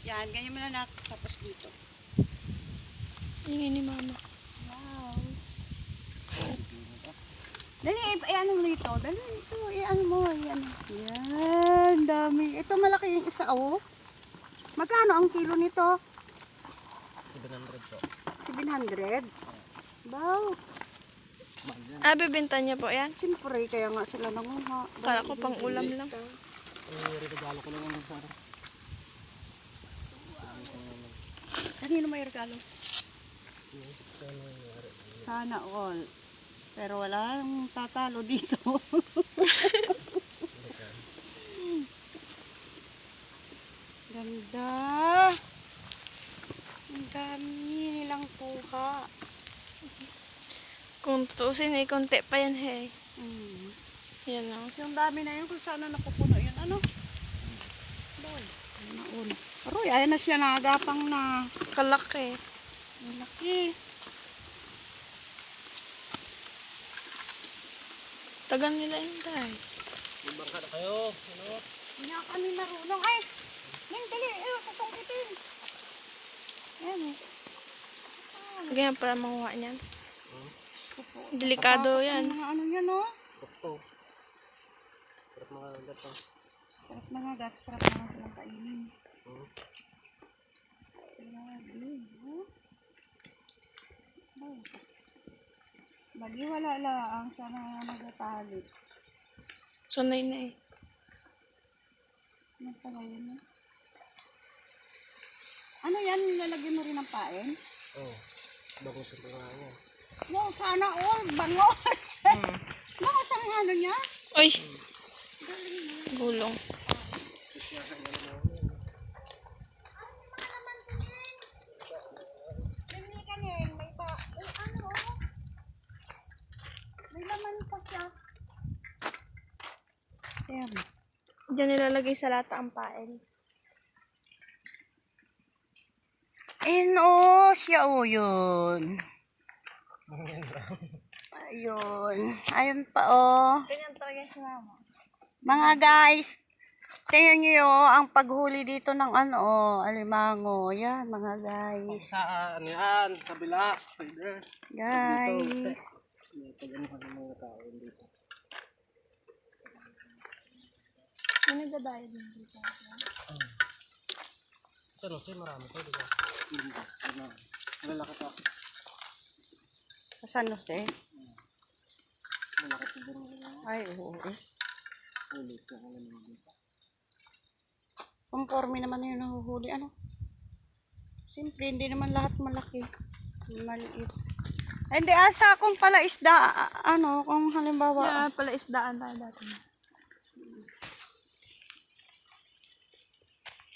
Yan, ganyan mo na nak. Tapos dito. Ingin ni mama. Wow. Dali, ano mo dito. Dali, ito. Ano mo. Yan. Yan, dami. Ito malaki yung isa, oh. Magkano ang kilo nito? 700 po. 700? Wow. Bibenta niya po yan? Siyempre, kaya nga sila nanguha. Kala ko pang ulam lang. Regalo ko lang ng sana. Kanino may regalo? Sana all. Pero wala yung tatalo dito. Ganda. Ang dami nilang kuha. Kung tutusin konti pa yan Yan o. Yung dami na yun kung saan na napupuno yun. Ano? Doon. Naun. Aroy, ayan na siya nagapang na. Kalaki. Ang laki. Tagal nila yun tayo. Bangka na kayo. Ano? Hindi na kami marunong. Ay! Yan, dali. Susungkitin. Ayan eh. Ganyan para manguha niyan. Pupo. Delikado Tatakot yan. ang mga ano yan, oh. Tukto. Sarap mga gato. Sarap mga gat. Sarap mga silang kainin. Grabe, oh. Oh. Baliwala lang. Sana nagatali. Sanay na Nagtagal yun, eh. Ano yan? Nilalagyan mo rin ng pain? Oo. Bagusin ko nga yan. No, sana all. Bangos. Bangos ang ano niya? Uy! Gulong. May laman pa siya. Ayan. Diyan nilalagay sa lata ang pael. Ayun, oh. Siya, oh, yun. Ayun. Ayun pa, oh. Ganyan talaga yung sinama. Mga guys, tingnan nyo ang paghuli dito ng ano, oh, alimango. Yan, mga guys. Saan yan? Kabila. Spider. Guys. May pag-anuhan ng mga tao dito. May nagdadayad din dito. Saan o? Marami to, di ba? Ano? Malalaki to. San Jose? Malaki to din. Ay, oo. Ulit ka alam mo dito. Conforme naman yun nahuhuli. Ano? Siyempre, hindi naman lahat malaki. Maliit. Ay, hindi, asa kung pala isda, ano, kung halimbawa. Pala isdaan tayo dati.